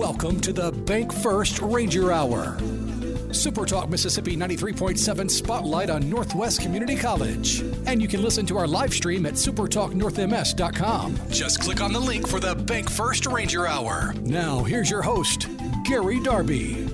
Welcome to the Bank First Ranger Hour. Super Talk Mississippi 93.7 Spotlight on Northwest Community College. And you can listen to our live stream at supertalknorthms.com. Just click on the link for the Bank First Ranger Hour. Now, here's your host, Gary Darby.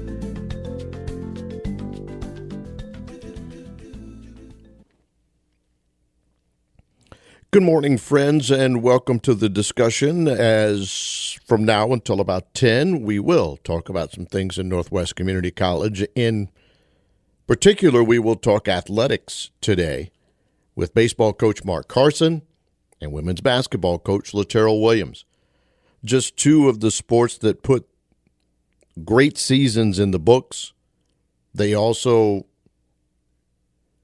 Good morning, friends, and welcome to the discussion. As from now until about 10, we will talk about some things in Northwest Community College. In particular, we will talk athletics today with baseball coach Mark Carson and women's basketball coach LaTaryl Williams. Just two of the sports that put great seasons in the books. They also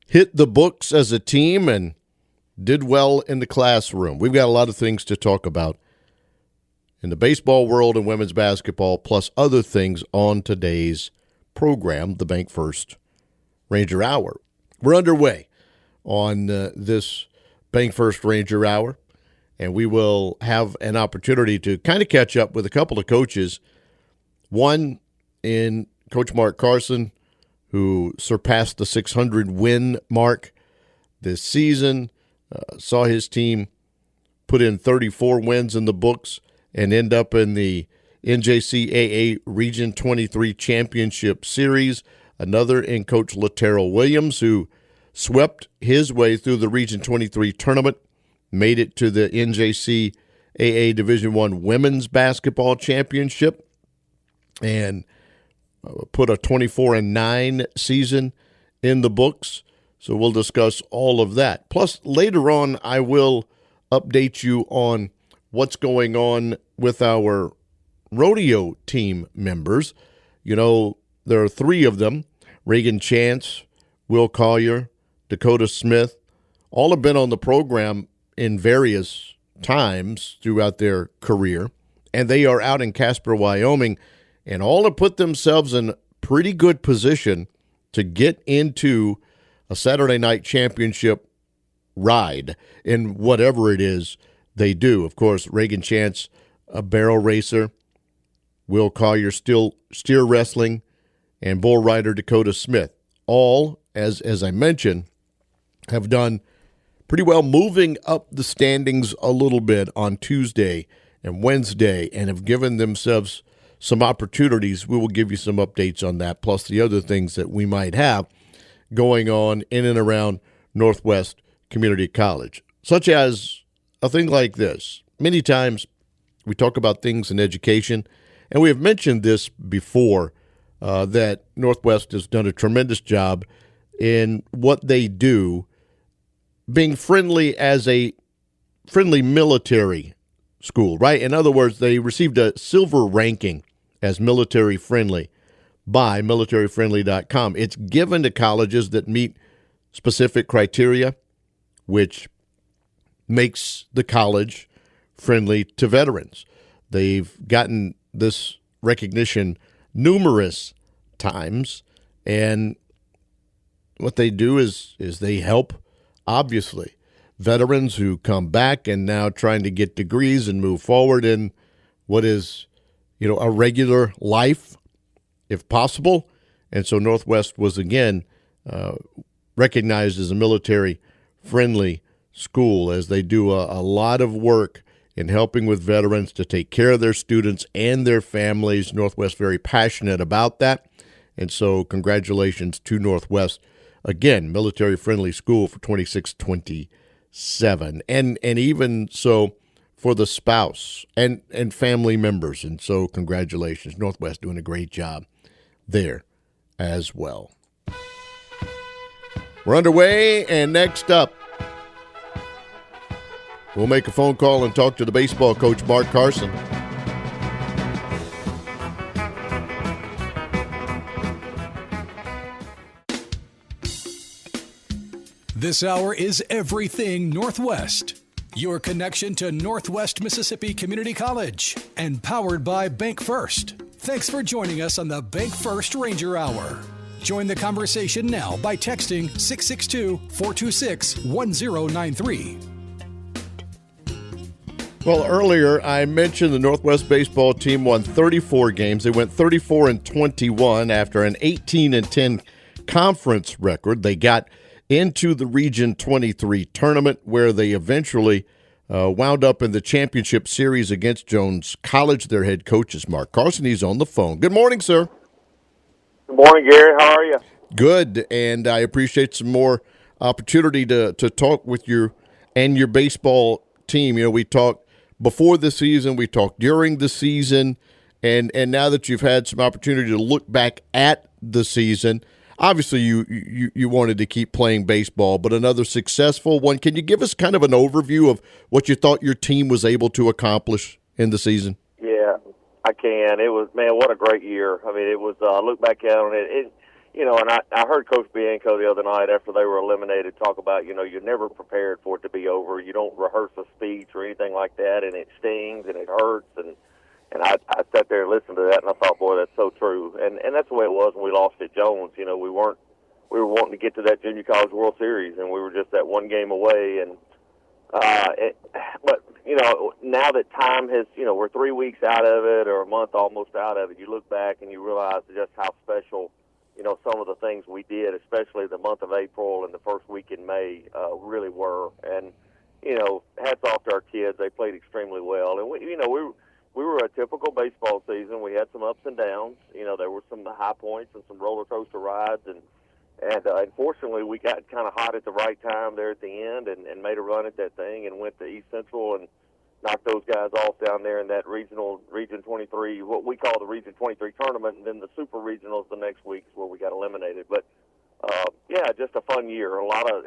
hit the books as a team and did well in the classroom. We've got a lot of things to talk about in the baseball world and women's basketball, plus other things on today's program, the Bank First Ranger Hour. We're underway on this Bank First Ranger Hour, and we will have an opportunity to kind of catch up with a couple of coaches. One in Coach Mark Carson, who surpassed the 600-win mark this season. Saw his team put in 34 wins in the books and end up in the NJCAA Region 23 Championship Series. Another in Coach LaTaryl Williams, who swept his way through the Region 23 tournament, made it to the NJCAA Division I Women's Basketball Championship, and put a 24-9 season in the books. So we'll discuss all of that. Plus, later on, I will update you on what's going on with our rodeo team members. You know, there are three of them: Reagan Chance, Will Collier, Dakota Smith. All have been on the program in various times throughout their career, and they are out in Casper, Wyoming, and all have put themselves in pretty good position to get into a Saturday night championship ride in whatever it is they do. Of course, Reagan Chance, a barrel racer, Will Collier, still steer wrestling, and bull rider Dakota Smith. All, as I mentioned, have done pretty well, moving up the standings a little bit on Tuesday and Wednesday, and have given themselves some opportunities. We will give you some updates on that, plus the other things that we might have going on in and around Northwest Community College, such as a thing like this. Many times we talk about things in education, and we have mentioned this before, that Northwest has done a tremendous job in what they do, being friendly as a friendly military school, right? In other words, they received a silver ranking as military friendly by militaryfriendly.com. It's given to colleges that meet specific criteria, which makes the college friendly to veterans. They've gotten this recognition numerous times, and what they do is they help, obviously, veterans who come back and now trying to get degrees and move forward in what is, a regular life, if possible. And so Northwest was again recognized as a military-friendly school, as they do a lot of work in helping with veterans to take care of their students and their families. Northwest very passionate about that. And so congratulations to Northwest. Again, military-friendly school for 2627. And even so for the spouse and family members. And so congratulations. Northwest doing a great job there as well. We're underway, and next up, we'll make a phone call and talk to the baseball coach, Mark Carson. This hour is Everything Northwest, your connection to Northwest Mississippi Community College, and powered by Bank First. Thanks for joining us on the Bank First Ranger Hour. Join the conversation now by texting 662-426-1093. Well, earlier I mentioned the Northwest baseball team won 34 games. They went 34-21 after an 18-10 conference record. They got into the Region 23 tournament where they eventually wound up in the championship series against Jones College. Their head coach is Mark Carson. He's on the phone. Good morning, sir. Good morning, Gary. How are you? Good, and I appreciate some more opportunity to talk with you and your baseball team. You know, we talked before the season, we talked during the season, and now that you've had some opportunity to look back at the season, obviously you wanted to keep playing baseball, but another successful one. Can you give us kind of an overview of what you thought your team was able to accomplish in the season? Yeah, I can. It was, man, what a great year. I mean, it was, look back on it, you know, and I heard Coach Bianco the other night after they were eliminated talk about, you know, you're never prepared for it to be over. You don't rehearse a speech or anything like that, and it stings and it hurts. And I sat there and listened to that, and I thought, boy, that's so true. And that's the way it was when we lost at Jones. You know, we were wanting to get to that Junior College World Series, and we were just that one game away. And but, you know, now that time has, you know, we're 3 weeks out of it or a month almost out of it, you look back and you realize just how special, you know, some of the things we did, especially the month of April and the first week in May, really were. And, you know, hats off to our kids. They played extremely well. And, we were a typical baseball season. We had some ups and downs. You know, there were some high points and some roller coaster rides. And unfortunately, we got kind of hot at the right time there at the end and made a run at that thing and went to East Central and knocked those guys off down there in that Region 23, what we call the Region 23 tournament, and then the Super Regionals the next week is where we got eliminated. But yeah, just a fun year, a lot of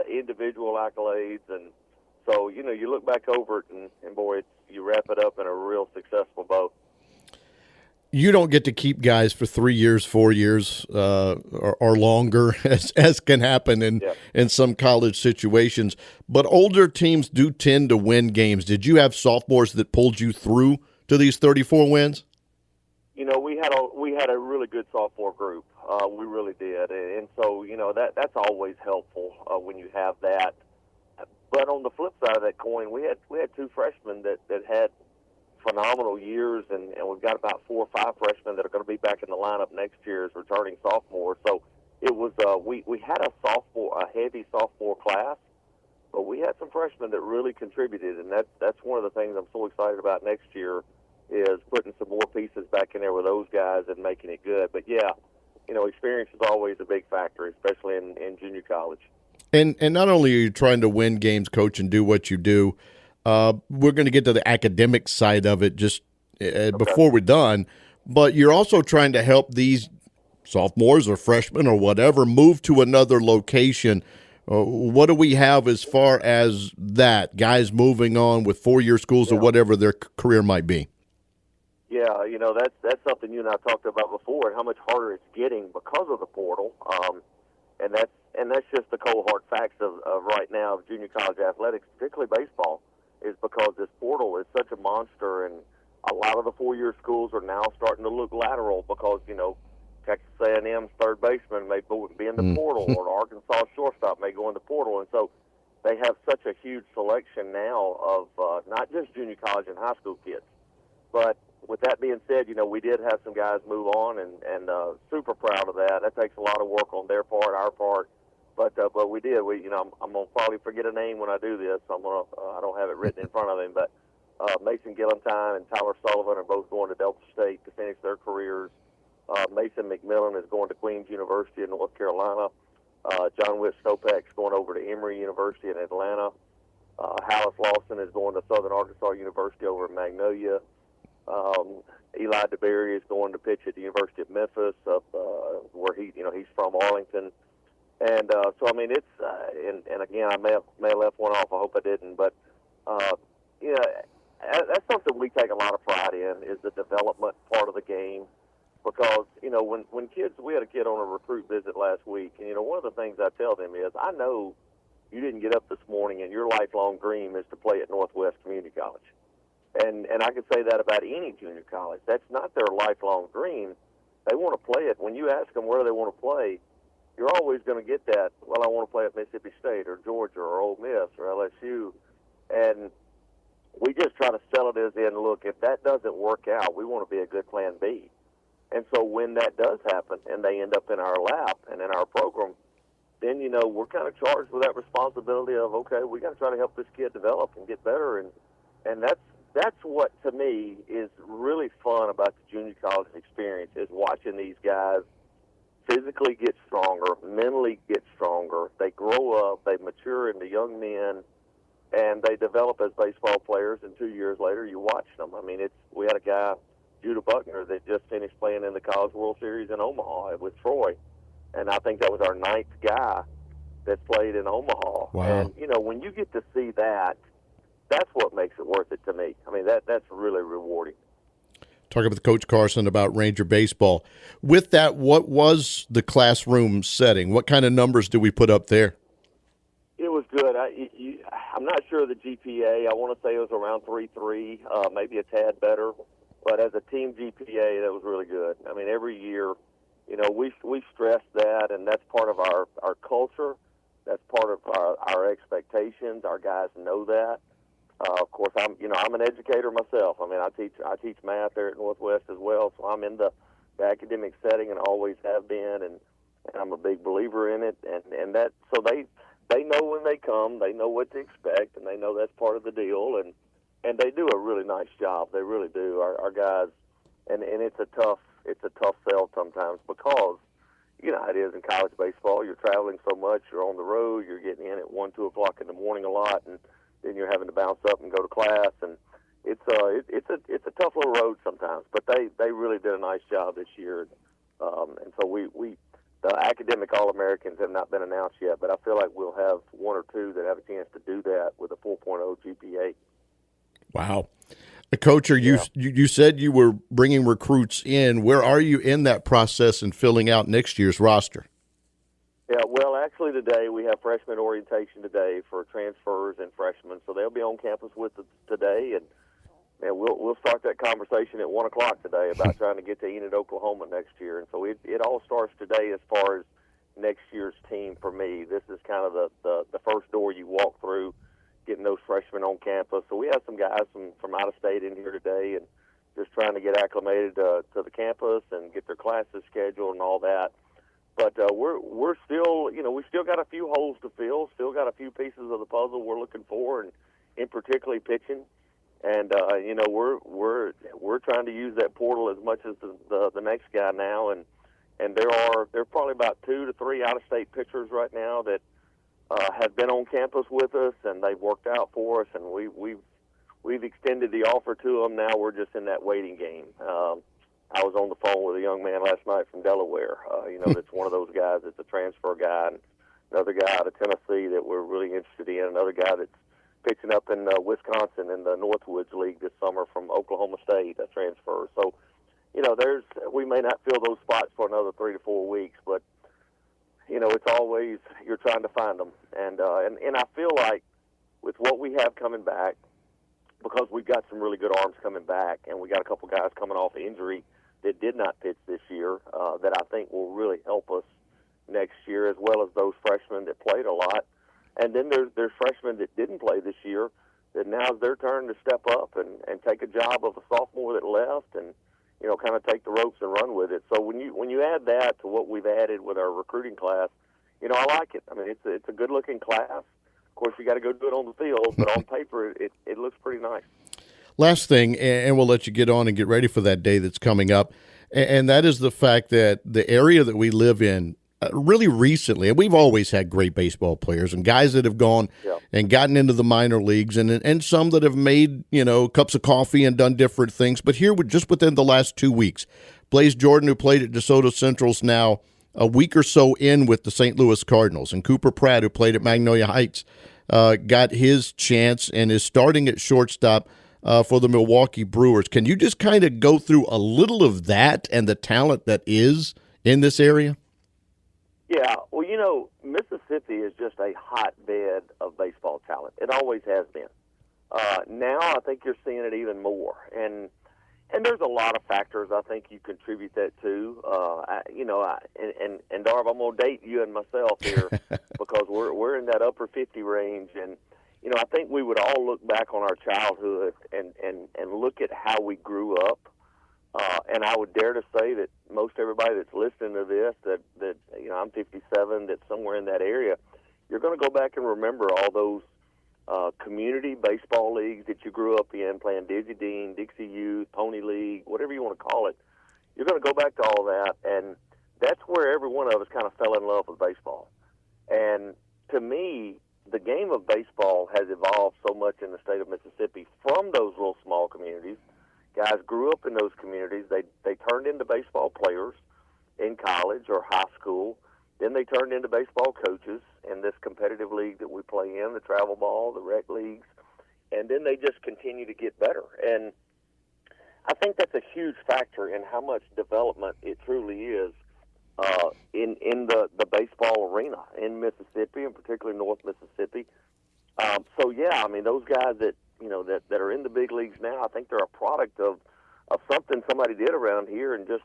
individual accolades, and so you know you look back over it and boy, you wrap it up in a real successful bow. You don't get to keep guys for 3 years, 4 years, or longer, as can happen in some college situations. But older teams do tend to win games. Did you have sophomores that pulled you through to these 34 wins? You know, we had a really good sophomore group. We really did, and so you know that's always helpful when you have that. But on the flip side of that coin, we had two freshmen that had phenomenal years, and we've got about 4 or 5 freshmen that are going to be back in the lineup next year as returning sophomores. So it was we had a heavy sophomore class, but we had some freshmen that really contributed, and that's one of the things I'm so excited about next year is putting some more pieces back in there with those guys and making it good. But yeah, you know, experience is always a big factor, especially in junior college. And not only are you trying to win games, coach, and do what you do, we're going to get to the academic side of it just before we're done, but you're also trying to help these sophomores or freshmen or whatever move to another location. What do we have as far as that, guys moving on with 4-year schools or whatever their career might be? Yeah, you know, that's something you and I talked about before, and how much harder it's getting because of the portal. And that's just the cold hard facts of right now of junior college athletics, particularly baseball, is because this portal is such a monster, and a lot of the 4-year schools are now starting to look lateral because, you know, Texas A&M's third baseman may be in the portal, or Arkansas shortstop may go in the portal, and so they have such a huge selection now of not just junior college and high school kids. But with that being said, you know, we did have some guys move on, and super proud of that. That takes a lot of work on their part, our part. But we did. You know, I'm gonna probably forget a name when I do this. I don't have it written in front of him, but Mason Gillentine and Tyler Sullivan are both going to Delta State to finish their careers. Mason McMillan is going to Queens University in North Carolina. John Witt Stopek's going over to Emory University in Atlanta. Hallis Lawson is going to Southern Arkansas University over in Magnolia. Eli DeBerry is going to pitch at the University of Memphis, where he's from Arlington. And so, I mean, it's and again, I may have left one off. I hope I didn't. But you know, that's something we take a lot of pride in, is the development part of the game. Because, you know, when kids, we had a kid on a recruit visit last week, and, you know, one of the things I tell them is, I know you didn't get up this morning and your lifelong dream is to play at Northwest Community College. And I can say that about any junior college. That's not their lifelong dream. They want to play it. When you ask them where they want to play, you're always going to get that, well, I want to play at Mississippi State or Georgia or Ole Miss or LSU. And we just try to sell it as in, look, if that doesn't work out, we want to be a good plan B. And so when that does happen and they end up in our lap and in our program, then, you know, we're kind of charged with that responsibility of, okay, we got to try to help this kid develop and get better. And that's what, to me, is really fun about the junior college experience, is watching these guys physically get stronger, mentally get stronger. They grow up, they mature into young men, and they develop as baseball players. And 2 years later, you watch them. I mean, we had a guy, Judah Buckner, that just finished playing in the College World Series in Omaha with Troy. And I think that was our 9th guy that played in Omaha. Wow. And, you know, when you get to see that, that's what makes it worth it to me. I mean, that's really rewarding. Talking with Coach Carson about Ranger baseball. With that, what was the classroom setting? What kind of numbers did we put up there? It was good. I'm not sure of the GPA. I want to say it was around 3.3, maybe a tad better. But as a team GPA, that was really good. I mean, every year, you know, we stress that, and that's part of our culture. That's part of our expectations. Our guys know that. Of course, I'm an educator myself. I mean, I teach math there at Northwest as well, so I'm in the academic setting and always have been, and I'm a big believer in it. And that, so they know when they come, they know what to expect, and they know that's part of the deal, and they do a really nice job. They really do. Our guys, and it's a tough sell sometimes, because you know how it is in college baseball. You're traveling so much, you're on the road, you're getting in at 1, 2 o'clock in the morning a lot, and then you're having to bounce up and go to class, and it's a tough little road sometimes. But they really did a nice job this year, and so we the academic All-Americans have not been announced yet, but I feel like we'll have 1 or 2 that have a chance to do that with a 4.0 GPA. Wow. Coach, you said you were bringing recruits in. Where are you in that process and filling out next year's roster? Yeah, well, actually today we have freshman orientation today for transfers and freshmen, so they'll be on campus with us today, and we'll start that conversation at 1 o'clock today about trying to get to Enid, Oklahoma next year. And so it all starts today as far as next year's team for me. This is kind of the first door you walk through, getting those freshmen on campus. So we have some guys from out of state in here today, and just trying to get acclimated to the campus and get their classes scheduled and all that. But we're still, you know, we still got a few holes to fill, still got a few pieces of the puzzle we're looking for, and in particularly pitching. And you know, we're trying to use that portal as much as the next guy now, and there are probably about 2 to 3 out of state pitchers right now that have been on campus with us, and they've worked out for us, and we've extended the offer to them. Now we're just in that waiting game. I was on the phone with a young man last night from Delaware. You know, that's one of those guys that's a transfer guy, and another guy out of Tennessee that we're really interested in, another guy that's pitching up in Wisconsin in the Northwoods League this summer from Oklahoma State, a transfer. So, you know, we may not fill those spots for another 3 to 4 weeks, but, you know, it's always, you're trying to find them. And I feel like with what we have coming back, because we've got some really good arms coming back, and we got a couple guys coming off injury that did not pitch this year, that I think will really help us next year, as well as those freshmen that played a lot. And then there's freshmen that didn't play this year that now is their turn to step up and take a job of a sophomore that left, and, you know, kind of take the ropes and run with it. So when you add that to what we've added with our recruiting class, you know, I like it. I mean, it's a good-looking class. Of course, you got to go do it on the field, but on paper, it looks pretty nice. Last thing, and we'll let you get on and get ready for that day that's coming up, and that is the fact that the area that we live in really recently, and we've always had great baseball players and guys that have gone and gotten into the minor leagues, and some that have made, you know, cups of coffee and done different things. But here, just within the last 2 weeks, Blaze Jordan, who played at DeSoto Central's now a week or so in with the St. Louis Cardinals, and Cooper Pratt, who played at Magnolia Heights, got his chance and is starting at shortstop for the Milwaukee Brewers. Can you just kind of go through a little of that and the talent that is in this area? Yeah, well, you know, Mississippi is just a hotbed of baseball talent. It always has been. Now I think you're seeing it even more, and there's a lot of factors I think you contribute that to. And Darb, I'm gonna date you and myself here because we're in that upper 50 range, and I think we would all look back on our childhood and look at how we grew up. And I would dare to say that most everybody that's listening to this, that I'm 57, that's somewhere in that area, you're going to go back and remember all those community baseball leagues that you grew up in, playing Digi-Dean, Dixie Youth, Pony League, whatever you want to call it. You're going to go back to all that, and that's where every one of us kind of fell in love with baseball. And to me, the game of baseball has evolved so much in the state of Mississippi from those little small communities. Guys grew up in those communities. They turned into baseball players in college or high school. Then they turned into baseball coaches in this competitive league that we play in, the travel ball, the rec leagues. And then they just continue to get better. And I think that's a huge factor in how much development it truly is in the baseball arena in Mississippi, and particularly North Mississippi. So, yeah, I mean, those guys that are in the big leagues now, I think they're a product of something somebody did around here. And just,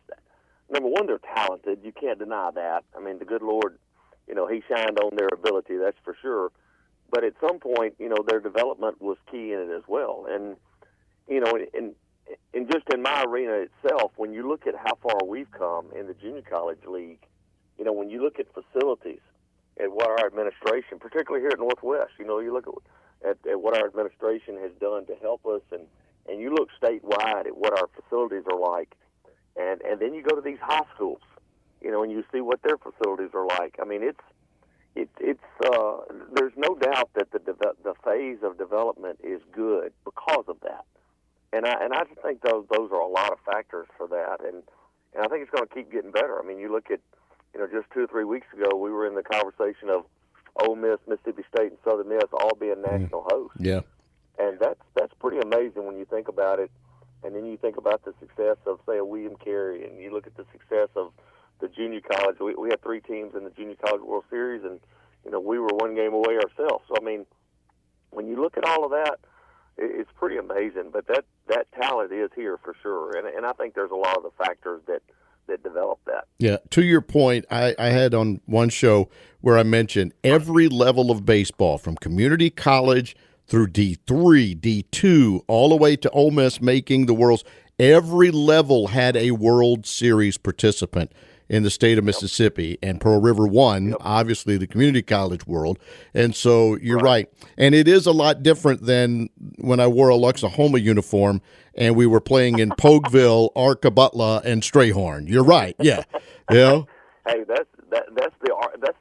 number one, they're talented. You can't deny that. I mean, the good Lord, he shined on their ability, that's for sure. But at some point, their development was key in it as well. And, and just in my arena itself, when you look at how far we've come in the junior college league, when you look at facilities and what our administration, particularly here at Northwest, you look at what our administration has done to help us, and you look statewide at what our facilities are like, and then you go to these high schools, and you see what their facilities are like. I mean, it's there's no doubt that the phase of development is good because of that, and I just think those are a lot of factors for that, and I think it's going to keep getting better. I mean, you look at just 2 or 3 weeks ago, we were in the conversation of Ole Miss, Mississippi State, and Southern Miss all being national hosts. Yeah, and that's pretty amazing when you think about it. And then you think about the success of, say, a William Carey, and you look at the success of the junior college. We had 3 teams in the junior college World Series, and we were 1 game away ourselves. So I mean, when you look at all of that, it's pretty amazing. But that talent is here for sure, and I think there's a lot of the factors that develop that. Yeah, to your point, I had on one show where I mentioned every level of baseball, from community college through D3, D2, all the way to Ole Miss making the Worlds. Every level had a World Series participant in the state of Mississippi, and Pearl River won, obviously, the community college world. And so you're right. And it is a lot different than when I wore a Luxahoma uniform and we were playing in Polkville, Arca-Butler, and Strayhorn. You're right. Yeah. Hey, that's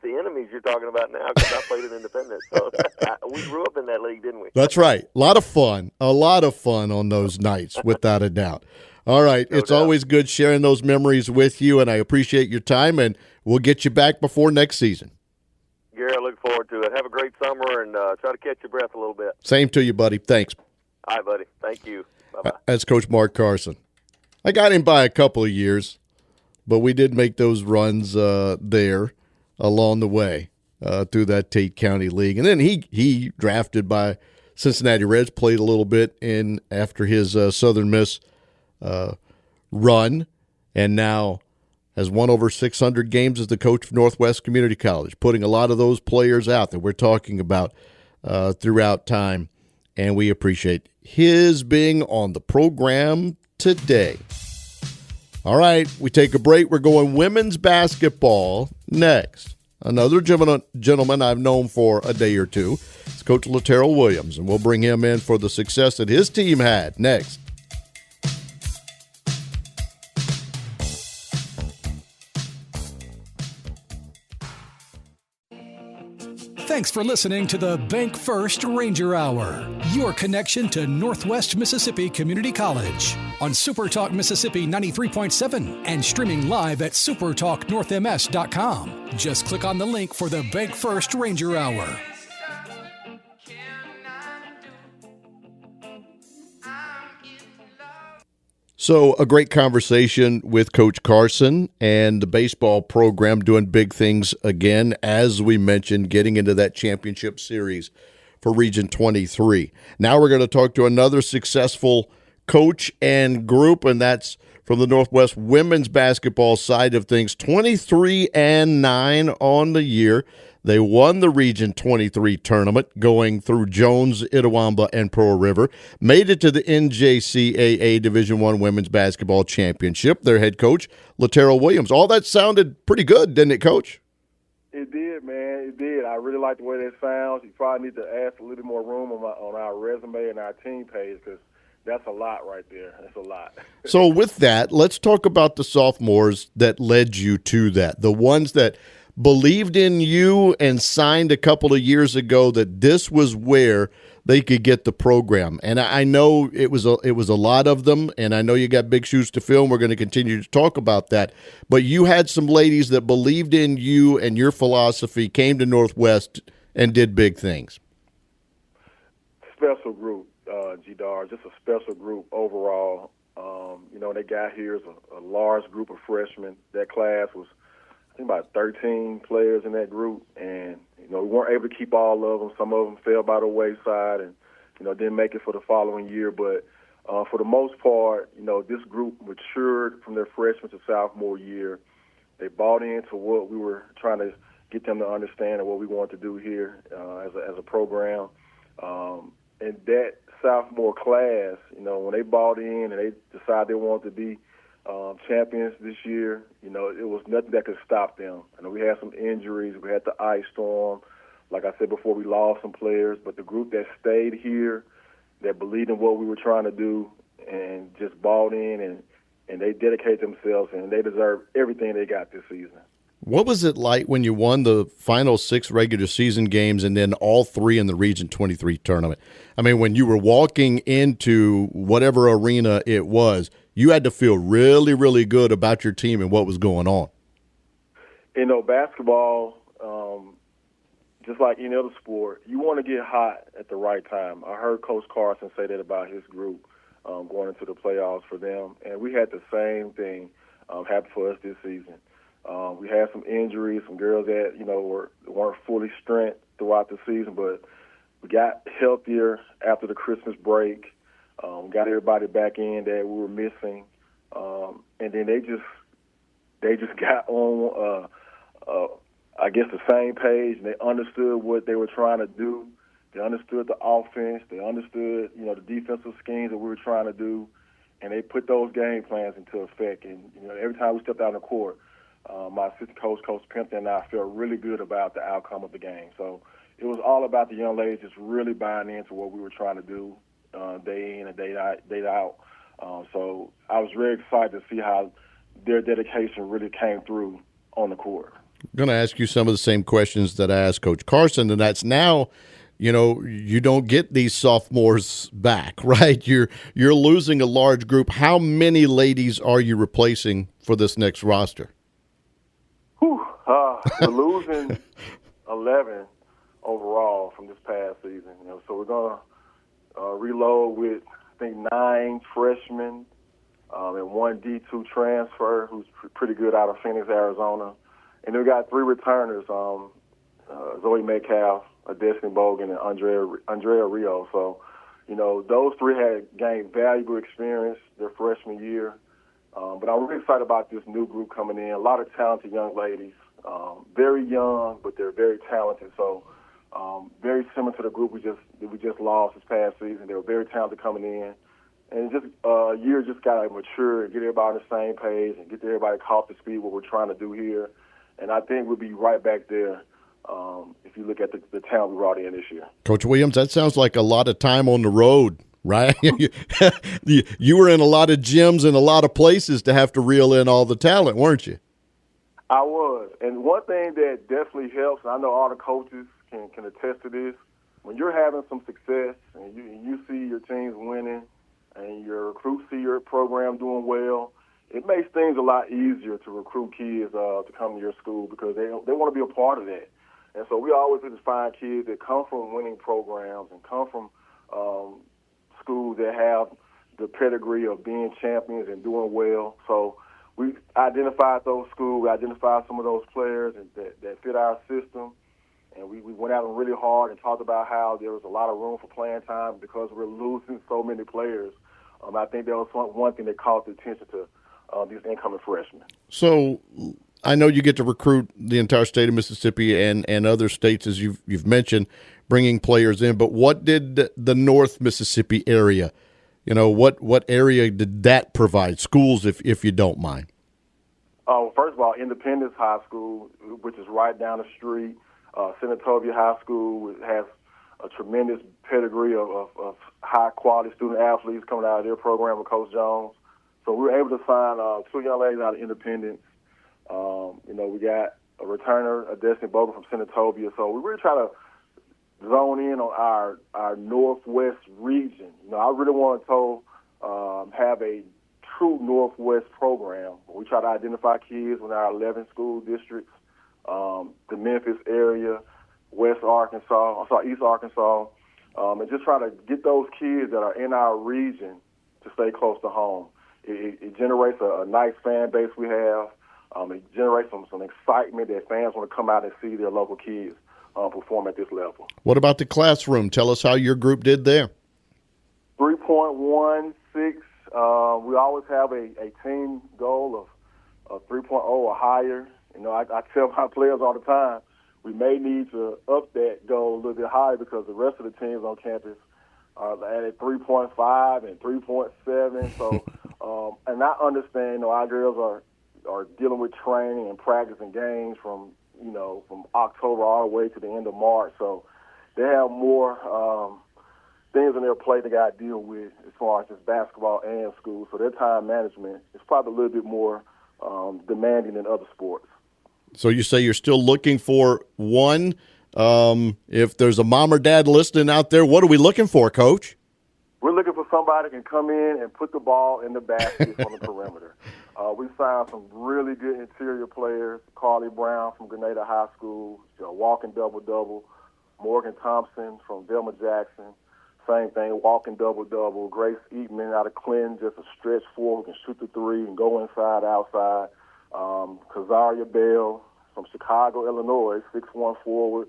the enemies you're talking about now, because I played in Independence. So we grew up in that league, didn't we? That's right. A lot of fun on those nights, without a doubt. All right. No, it's doubt. Always good sharing those memories with you, and I appreciate your time, and we'll get you back before next season. Gary, I look forward to it. Have a great summer, and try to catch your breath a little bit. Same to you, buddy. Thanks. All right, buddy. Thank you. Bye-bye. That's Coach Mark Carson. I got him by a couple of years, but we did make those runs there along the way through that Tate County League. And then he drafted by Cincinnati Reds, played a little bit in after his Southern Miss run, and now has won over 600 games as the coach of Northwest Community College, putting a lot of those players out that we're talking about throughout time, and we appreciate his being on the program today. All right, we take a break. We're going women's basketball next. Another gentleman I've known for a day or two. It's Coach LaTaryl Williams, and we'll bring him in for the success that his team had next. Thanks for listening to the Bank First Ranger Hour, your connection to Northwest Mississippi Community College on Super Talk Mississippi 93.7 and streaming live at supertalknorthms.com. Just click on the link for the Bank First Ranger Hour. So a great conversation with Coach Carson and the baseball program doing big things again, as we mentioned, getting into that championship series for Region 23. Now we're going to talk to another successful coach and group, and that's from the Northwest women's basketball side of things. 23-9 on the year. They won the Region 23 tournament going through Jones, Itawamba, and Pearl River, made it to the NJCAA Division I Women's Basketball Championship. Their head coach, LaTaryl Williams. All that sounded pretty good, didn't it, Coach? It did, man. It did. I really like the way that sounds. You probably need to add a little more room on our resume and our team page because that's a lot right there. That's a lot. So with that, let's talk about the sophomores that led you to that, the ones that believed in you and signed a couple of years ago that this was where they could get the program. And I know it was a lot of them, and I know you got big shoes to fill, and we're going to continue to talk about that. But you had some ladies that believed in you and your philosophy, came to Northwest, and did big things. Special group, G-Dar, just a special group overall. They got here as a large group of freshmen. That class was, I think, about 13 players in that group, and we weren't able to keep all of them. Some of them fell by the wayside and didn't make it for the following year. But for the most part, this group matured from their freshman to sophomore year. They bought into what we were trying to get them to understand and what we wanted to do here as a program. And that sophomore class, when they bought in and they decided they wanted to be champions this year, it was nothing that could stop them. We had some injuries. We had the ice storm. Like I said before, we lost some players. But the group that stayed here, that believed in what we were trying to do and just bought in and they dedicated themselves, and they deserve everything they got this season. What was it like when you won the final 6 regular season games and then all 3 in the Region 23 tournament? I mean, when you were walking into whatever arena it was, you had to feel really, really good about your team and what was going on. Basketball, just like any other sport, you want to get hot at the right time. I heard Coach Carson say that about his group going into the playoffs for them, and we had the same thing happen for us this season. We had some injuries, some girls that, weren't fully strength throughout the season, but we got healthier after the Christmas break. Got everybody back in that we were missing. And then they just got on, I guess, the same page, and they understood what they were trying to do. They understood the offense. They understood, the defensive schemes that we were trying to do, and they put those game plans into effect. And, every time we stepped out on the court, my assistant coach, Coach Pimpton, and I felt really good about the outcome of the game. So it was all about the young ladies just really buying into what we were trying to do day in and day out. So I was very excited to see how their dedication really came through on the court. I'm going to ask you some of the same questions that I asked Coach Carson, and that's now, you don't get these sophomores back, right? You're losing a large group. How many ladies are you replacing for this next roster? We're losing 11 overall from this past season. So we're going to reload with, I think, 9 freshmen and 1 D2 transfer who's pretty good out of Phoenix, Arizona. And then we got 3 returners, Zoe Metcalf, Destiny Bogan, and Andrea Rio. So, those 3 had gained valuable experience their freshman year. But I'm really excited about this new group coming in. A lot of talented young ladies, very young, but they're very talented. So very similar to the group we just lost this past season. They were very talented coming in. And just a year just got to mature and get everybody on the same page and get everybody caught up to speed what we're trying to do here. And I think we'll be right back there if you look at the talent we brought in this year. Coach Williams, that sounds like a lot of time on the road, right? You were in a lot of gyms and a lot of places to have to reel in all the talent, weren't you? I was. And one thing that definitely helps, and I know all the coaches can attest to this, when you're having some success and you see your teams winning and your recruits see your program doing well, it makes things a lot easier to recruit kids to come to your school because they want to be a part of that. And so we always just find kids that come from winning programs and come from schools that have the pedigree of being champions and doing well. So we identified those schools, we identified some of those players that fit our system, and we went at them really hard and talked about how there was a lot of room for playing time because we're losing so many players. I think that was one thing that caught the attention to these incoming freshmen. So I know you get to recruit the entire state of Mississippi and other states, as you've mentioned, bringing players in. But what did the North Mississippi area, what area did that provide? Schools, if you don't mind. First of all, Independence High School, which is right down the street. Senatobia High School has a tremendous pedigree of high-quality student-athletes coming out of their program with Coach Jones. So we were able to sign 2 young ladies out of Independence. We got a returner, a Destiny Bogan from Senatobia. So we really try to zone in on our Northwest region. I really want to have a true Northwest program. We try to identify kids within our 11 school districts, the Memphis area, East Arkansas, and just try to get those kids that are in our region to stay close to home. It generates a nice fan base we have. It generates some excitement that fans want to come out and see their local kids perform at this level. What about the classroom? Tell us how your group did there. 3.16. We always have a team goal of 3.0 or higher. I tell my players all the time, we may need to up that goal a little bit higher because the rest of the teams on campus are at 3.5 and 3.7. So, and I understand, our girls are dealing with training and practice and games from October all the way to the end of March. So they have more things on their plate they got to deal with as far as just basketball and school. So their time management is probably a little bit more demanding than other sports. So you say you're still looking for one. If there's a mom or dad listening out there, what are we looking for, Coach? We're looking for somebody that can come in and put the ball in the basket from the perimeter. We signed some really good interior players, Carly Brown from Grenada High School, walking double-double, Morgan Thompson from Velma Jackson, same thing, walking double-double, Grace Eatman out of Clinton, just a stretch forward, can shoot the three and go inside, outside. Kazaria Bell from Chicago, Illinois, 6'1" forward.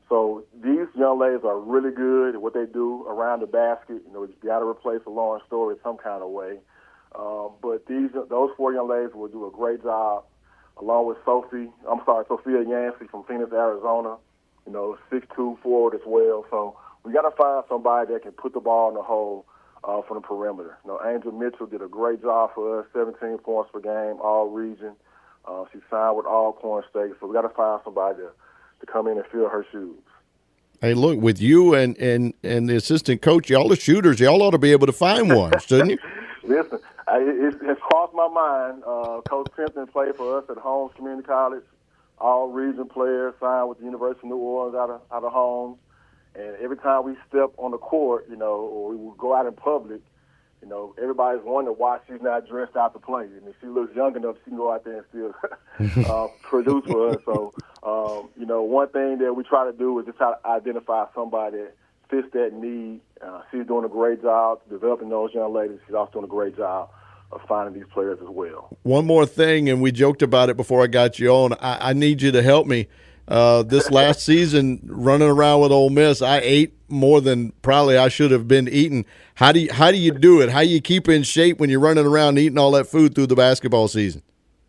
So these young ladies are really good at what they do around the basket. You got to replace a Lauren Story some kind of way. But those 4 young ladies will do a great job, along with Sophia Yancey from Phoenix, Arizona. 6'2" forward as well. So we got to find somebody that can put the ball in the hole from the perimeter. Angel Mitchell did a great job for us, 17 points per game, all region. She signed with Alcorn State, so we got to find somebody to come in and fill her shoes. Hey, look, with you and the assistant coach, y'all are shooters. Y'all ought to be able to find one, shouldn't you? Listen, it's crossed my mind. Coach Pimpton played for us at Holmes Community College, all region players, signed with the University of New Orleans out of Holmes. And every time we step on the court, or we would go out in public, everybody's wondering why she's not dressed out to play. And if she looks young enough, she can go out there and still produce for us. So, one thing that we try to do is just try to identify somebody that fits that need. She's doing a great job developing those young ladies. She's also doing a great job of finding these players as well. One more thing, and we joked about it before I got you on. I need you to help me. This last season, running around with Ole Miss, I ate more than probably I should have been eating. How do you do it? How do you keep in shape when you're running around eating all that food through the basketball season?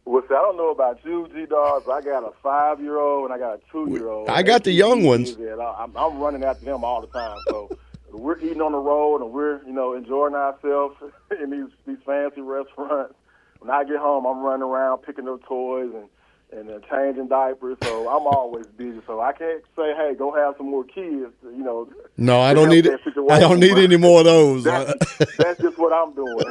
Well, see, I don't know about you, G-Dog, but I got a 5-year-old and I got a 2-year-old. I got the young ones. I'm running after them all the time. So we're eating on the road and we're, enjoying ourselves in these fancy restaurants. When I get home, I'm running around picking up toys and changing diapers, so I'm always busy. So I can't say, "Hey, go have some more kids." No, I don't need it. I don't need any more of those. That's just what I'm doing.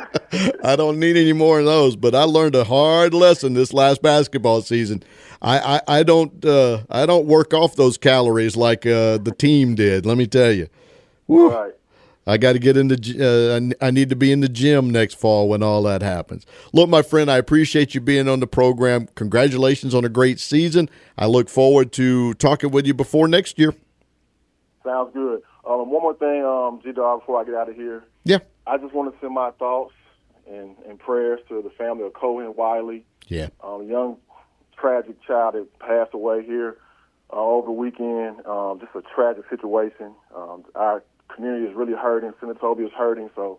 I don't need any more of those. But I learned a hard lesson this last basketball season. I don't work off those calories like the team did. Let me tell you. Woo. Right. I got to get I need to be in the gym next fall when all that happens. Look, my friend, I appreciate you being on the program. Congratulations on a great season. I look forward to talking with you before next year. Sounds good. One more thing, G-Dog, before I get out of here. Yeah. I just want to send my thoughts and prayers to the family of Cohen Wiley. Yeah. A young, tragic child that passed away here over the weekend. Just a tragic situation. Our community is really hurting. Senatobia is hurting. So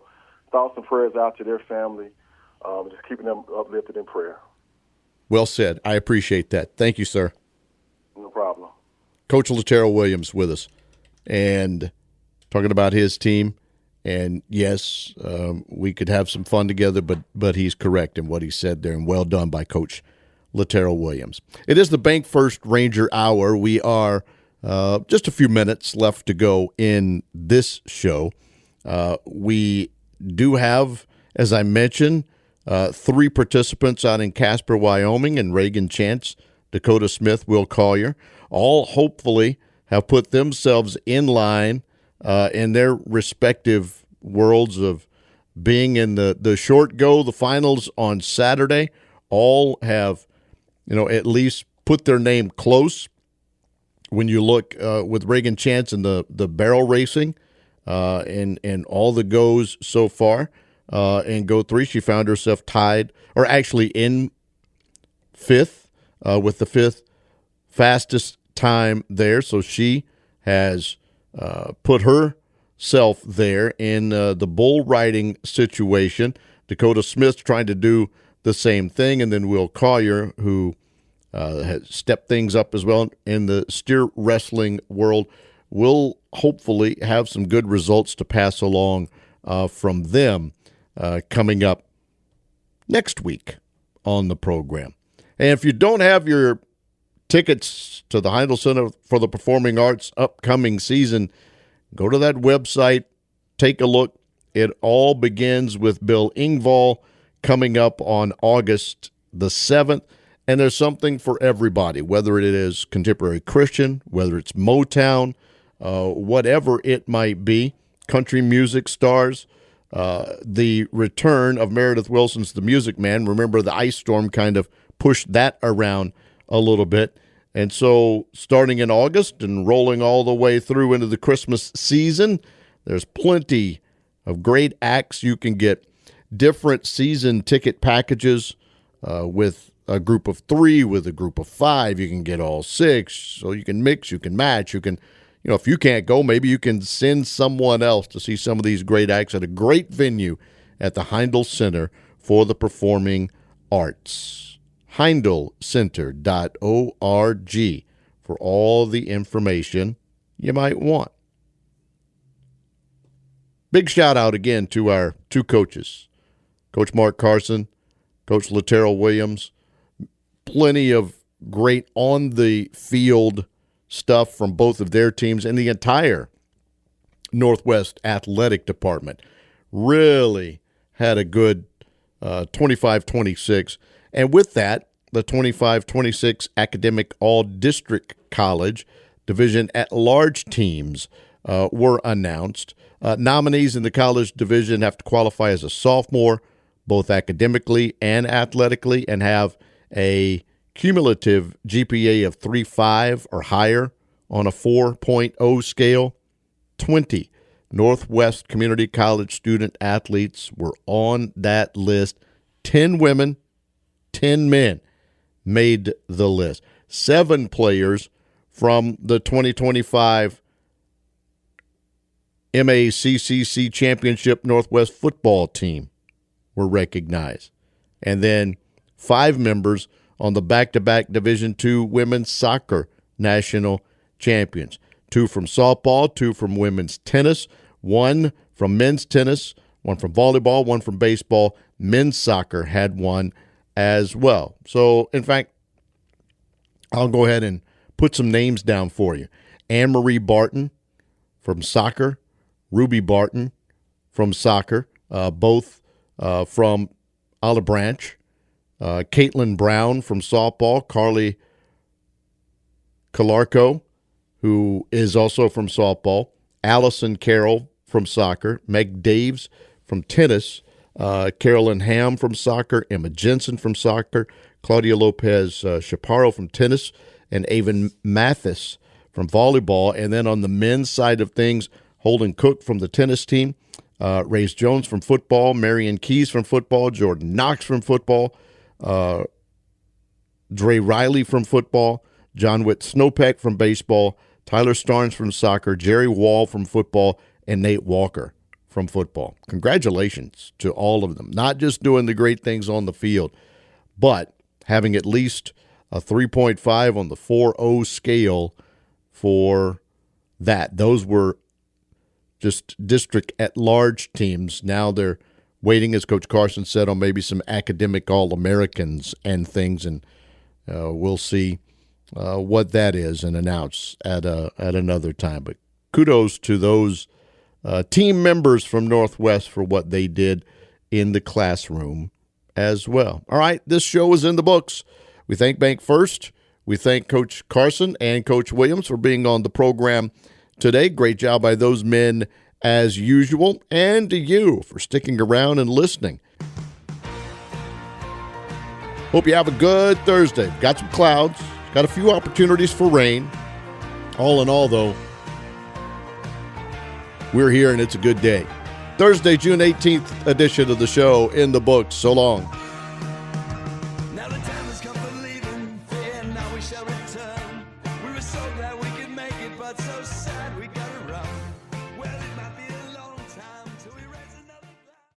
thoughts and prayers out to their family. Just keeping them uplifted in prayer. Well said. I appreciate that. Thank you, sir. No problem. Coach LaTaryl Williams with us, and talking about his team. And yes, we could have some fun together, but he's correct in what he said there, and well done by Coach LaTaryl Williams. It is the Bank First Ranger Hour. We are just a few minutes left to go in this show. We do have, as I mentioned, 3 participants out in Casper, Wyoming, and Reagan Chance, Dakota Smith, Will Collier, all hopefully have put themselves in line in their respective worlds of being in the short go, the finals on Saturday. All have, at least put their name close. When you look with Reagan Chance and the barrel racing and all the goes so far, in Go 3, she found herself tied, or actually in 5th, with the 5th fastest time there. So she has put herself there in the bull riding situation. Dakota Smith trying to do the same thing, and then Will Collier, who has stepped things up as well in the steer wrestling world, will hopefully have some good results to pass along from them coming up next week on the program. And if you don't have your tickets to the Heindl Center for the Performing Arts upcoming season, go to that website, take a look. It all begins with Bill Engvall coming up on August the 7th. And there's something for everybody, whether it is contemporary Christian, whether it's Motown, whatever it might be, country music stars, the return of Meredith Wilson's The Music Man. Remember, the ice storm kind of pushed that around a little bit. And so starting in August and rolling all the way through into the Christmas season, there's plenty of great acts. You can get different season ticket packages with a group of 3, with a group of 5. You can get all 6, so you can mix, you can match, you can, if you can't go, maybe you can send someone else to see some of these great acts at a great venue at the Heindl Center for the Performing Arts. HeindlCenter.org for all the information you might want. Big shout out again to our 2 coaches, Coach Mark Carson, Coach LaTaryl Williams. Plenty of great on-the-field stuff from both of their teams and the entire Northwest Athletic Department. Really had a good 25-26. And with that, the 25-26 Academic All-District College Division at-large teams were announced. Nominees in the college division have to qualify as a sophomore, both academically and athletically, and have a cumulative GPA of 3.5 or higher on a 4.0 scale. 20 Northwest Community College student athletes were on that list. 10 women, 10 men made the list. 7 players from the 2025 MACCC Championship Northwest football team were recognized. And then 5 members on the back-to-back Division II women's soccer national champions. 2 from softball, 2 from women's tennis, 1 from men's tennis, 1 from volleyball, 1 from baseball. Men's soccer had 1 as well. So, in fact, I'll go ahead and put some names down for you. Anne-Marie Barton from soccer, Ruby Barton from soccer, both from Olive Branch. Caitlin Brown from softball, Carly Calarco, who is also from softball, Allison Carroll from soccer, Meg Daves from tennis, Carolyn Ham from soccer, Emma Jensen from soccer, Claudia Lopez Chaparro from tennis, and Avon Mathis from volleyball. And then on the men's side of things, Holden Cook from the tennis team, Race Jones from football, Marion Keys from football, Jordan Knox from football, Dre Riley from football, John Witt Snowpeck from baseball, Tyler Starnes from soccer, Jerry Wall from football, and Nate Walker from football. Congratulations to all of them. Not just doing the great things on the field, but having at least a 3.5 on the 4.0 scale for that. Those were just district at-large teams. Now they're waiting, as Coach Carson said, on maybe some academic All-Americans and things, and we'll see what that is and announce at another time. But kudos to those team members from Northwest for what they did in the classroom as well. All right, this show is in the books. We thank Bank First. We thank Coach Carson and Coach Williams for being on the program today. Great job by those men as usual, and to you for sticking around and listening. Hope you have a good Thursday. Got some clouds, got a few opportunities for rain. All in all, though, we're here and it's a good day. Thursday, June 18th edition of the show in the books. So long.